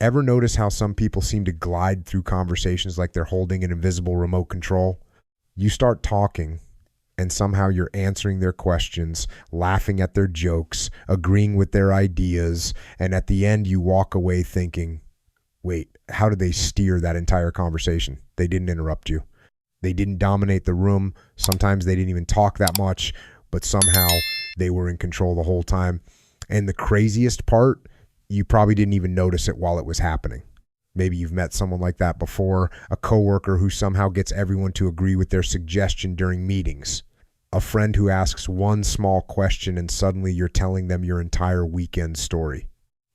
Ever notice how some people seem to glide through conversations like they're holding an invisible remote control? You start talking, and somehow you're answering their questions, laughing at their jokes, agreeing with their ideas, and at the end you walk away thinking, wait, how did they steer that entire conversation? They didn't interrupt you. They didn't dominate the room. Sometimes they didn't even talk that much, but somehow they were in control the whole time. And the craziest part, you probably didn't even notice it while it was happening. Maybe you've met someone like that before, a coworker who somehow gets everyone to agree with their suggestion during meetings. A friend who asks one small question and suddenly you're telling them your entire weekend story.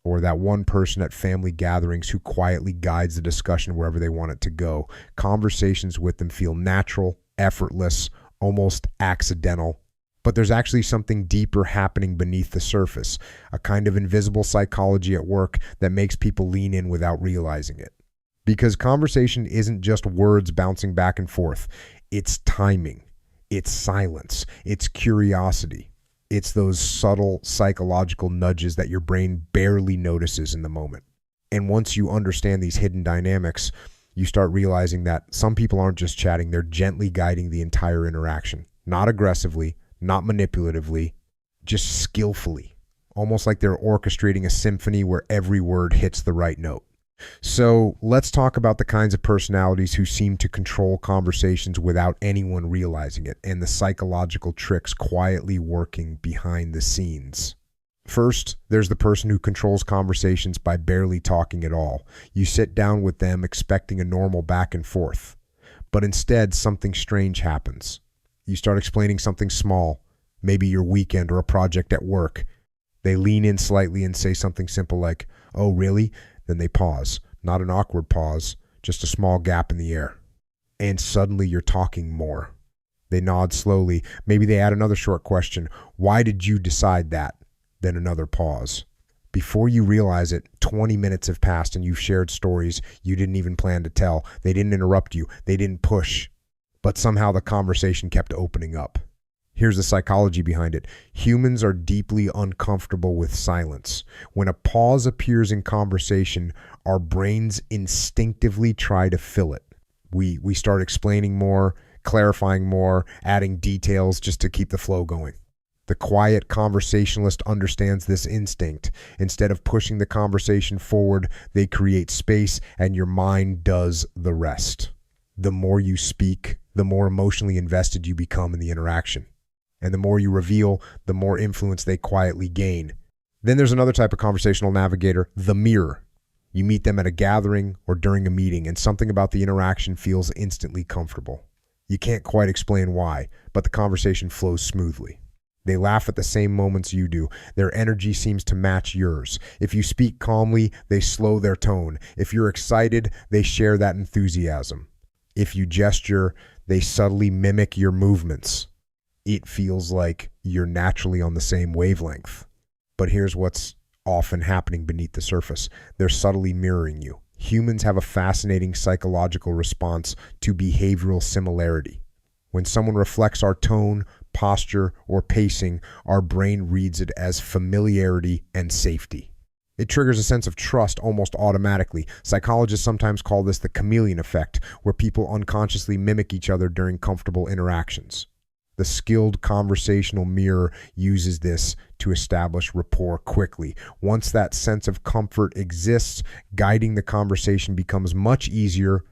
Or that one person at family gatherings who quietly guides the discussion wherever they want it to go. Conversations with them feel natural, effortless, almost accidental. But there's actually something deeper happening beneath the surface, a kind of invisible psychology at work that makes people lean in without realizing it. Because conversation isn't just words bouncing back and forth. It's timing. It's silence. It's curiosity. It's those subtle psychological nudges that your brain barely notices in the moment. And once you understand these hidden dynamics, you start realizing that some people aren't just chatting, they're gently guiding the entire interaction. Not aggressively, not manipulatively, just skillfully. Almost like they're orchestrating a symphony where every word hits the right note. So let's talk about the kinds of personalities who seem to control conversations without anyone realizing it, and the psychological tricks quietly working behind the scenes. First, there's the person who controls conversations by barely talking at all. You sit down with them expecting a normal back and forth, but instead something strange happens. You start explaining something small, maybe your weekend or a project at work. They lean in slightly and say something simple like, "Oh, really?" Then they pause, not an awkward pause, just a small gap in the air. And suddenly you're talking more. They nod slowly. Maybe they add another short question. "Why did you decide that?" Then another pause. Before you realize it, 20 minutes have passed and you've shared stories you didn't even plan to tell. They didn't interrupt you. They didn't push. But somehow the conversation kept opening up. Here's the psychology behind it. Humans are deeply uncomfortable with silence. When a pause appears in conversation, our brains instinctively try to fill it. We start explaining more, clarifying more, adding details just to keep the flow going. The quiet conversationalist understands this instinct. Instead of pushing the conversation forward, they create space, and your mind does the rest. The more you speak, the more emotionally invested you become in the interaction. And the more you reveal, the more influence they quietly gain. Then there's another type of conversational navigator, the mirror. You meet them at a gathering or during a meeting, and something about the interaction feels instantly comfortable. You can't quite explain why, but the conversation flows smoothly. They laugh at the same moments you do. Their energy seems to match yours. If you speak calmly, they slow their tone. If you're excited, they share that enthusiasm. If you gesture, they subtly mimic your movements. It feels like you're naturally on the same wavelength. But here's what's often happening beneath the surface. They're subtly mirroring you. Humans have a fascinating psychological response to behavioral similarity. When someone reflects our tone, posture, or pacing, our brain reads it as familiarity and safety. It triggers a sense of trust almost automatically. Psychologists sometimes call this the chameleon effect, where people unconsciously mimic each other during comfortable interactions. The skilled conversational mirror uses this to establish rapport quickly. Once that sense of comfort exists, guiding the conversation becomes much easier.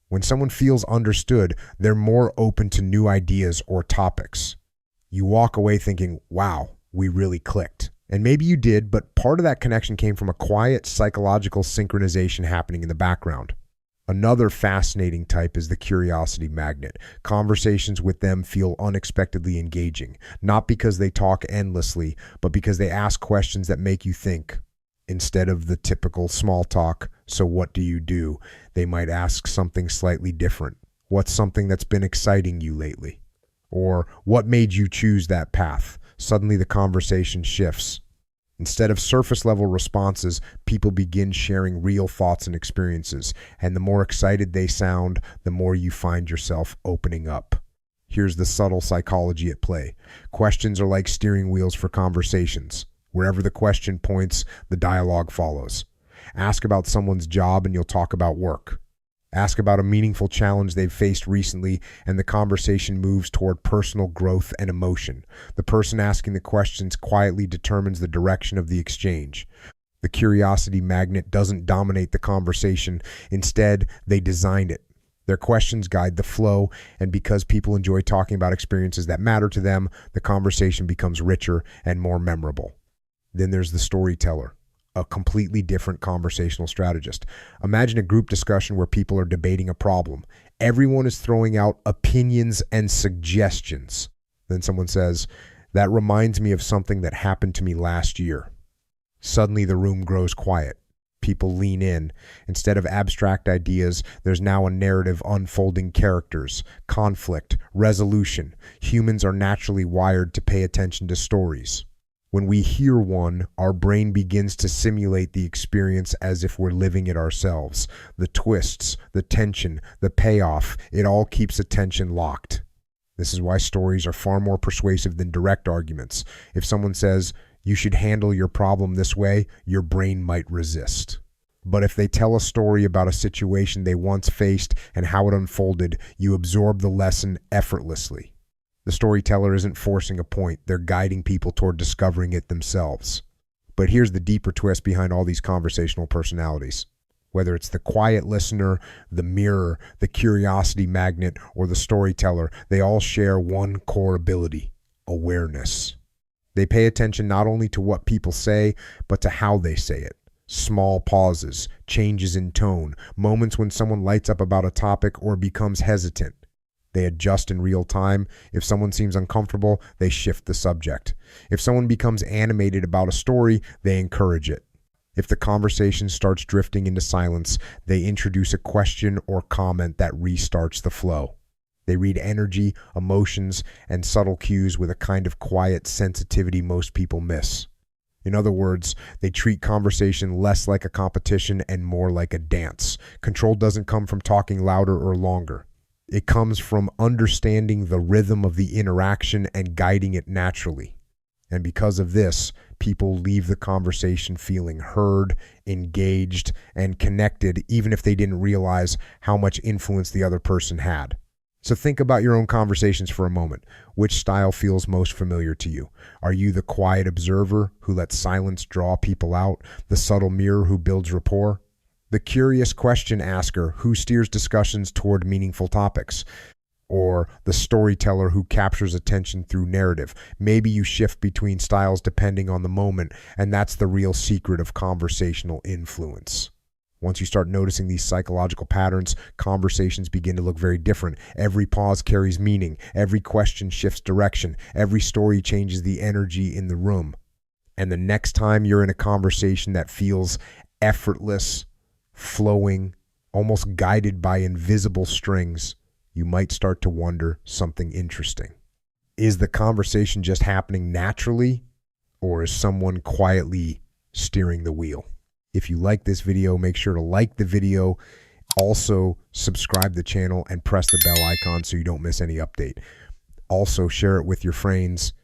When someone feels understood, they're more open to new ideas or topics. You walk away thinking, wow, we really clicked. And maybe you did, but part of that connection came from a quiet psychological synchronization happening in the background. Another fascinating type is the curiosity magnet. Conversations with them feel unexpectedly engaging, not because they talk endlessly, but because they ask questions that make you think. Instead of the typical small talk, "So what do you do?" they might ask something slightly different. "What's something that's been exciting you lately?" Or, "What made you choose that path?" Suddenly the conversation shifts. Instead of surface level responses, people begin sharing real thoughts and experiences. And the more excited they sound, the more you find yourself opening up. Here's the subtle psychology at play. Questions are like steering wheels for conversations. Wherever the question points, the dialogue follows. Ask about someone's job and you'll talk about work. Ask about a meaningful challenge they've faced recently, and the conversation moves toward personal growth and emotion. The person asking the questions quietly determines the direction of the exchange. The curiosity magnet doesn't dominate the conversation. Instead, they design it. Their questions guide the flow, and because people enjoy talking about experiences that matter to them, the conversation becomes richer and more memorable. Then there's the storyteller, a completely different conversational strategist. Imagine a group discussion where people are debating a problem. Everyone is throwing out opinions and suggestions. Then someone says, "That reminds me of something that happened to me last year." Suddenly the room grows quiet. People lean in. Instead of abstract ideas, there's now a narrative unfolding characters, conflict, resolution. Humans are naturally wired to pay attention to stories. When we hear one, our brain begins to simulate the experience as if we're living it ourselves. The twists, the tension, the payoff, it all keeps attention locked. This is why stories are far more persuasive than direct arguments. If someone says, "You should handle your problem this way," your brain might resist. But if they tell a story about a situation they once faced and how it unfolded, you absorb the lesson effortlessly. The storyteller isn't forcing a point, they're guiding people toward discovering it themselves. But here's the deeper twist behind all these conversational personalities. Whether it's the quiet listener, the mirror, the curiosity magnet, or the storyteller, they all share one core ability: awareness. They pay attention not only to what people say, but to how they say it. Small pauses, changes in tone, moments when someone lights up about a topic or becomes hesitant. They adjust in real time. If someone seems uncomfortable, they shift the subject. If someone becomes animated about a story, they encourage it. If the conversation starts drifting into silence, they introduce a question or comment that restarts the flow. They read energy, emotions, and subtle cues with a kind of quiet sensitivity most people miss. In other words, they treat conversation less like a competition and more like a dance. Control doesn't come from talking louder or longer. It comes from understanding the rhythm of the interaction and guiding it naturally. And because of this, people leave the conversation feeling heard, engaged, and connected, even if they didn't realize how much influence the other person had. So think about your own conversations for a moment. Which style feels most familiar to you? Are you the quiet observer who lets silence draw people out? The subtle mirror who builds rapport? The curious question asker who steers discussions toward meaningful topics? Or the storyteller who captures attention through narrative? Maybe you shift between styles depending on the moment, and that's the real secret of conversational influence. Once you start noticing these psychological patterns, conversations begin to look very different. Every pause carries meaning. Every question shifts direction. Every story changes the energy in the room. And the next time you're in a conversation that feels effortless, flowing, almost guided by invisible strings, you might start to wonder something interesting. Is the conversation just happening naturally, or is someone quietly steering the wheel? If you like this video, make sure to like the video. Also, subscribe to the channel and press the bell icon so you don't miss any update. Also, share it with your friends.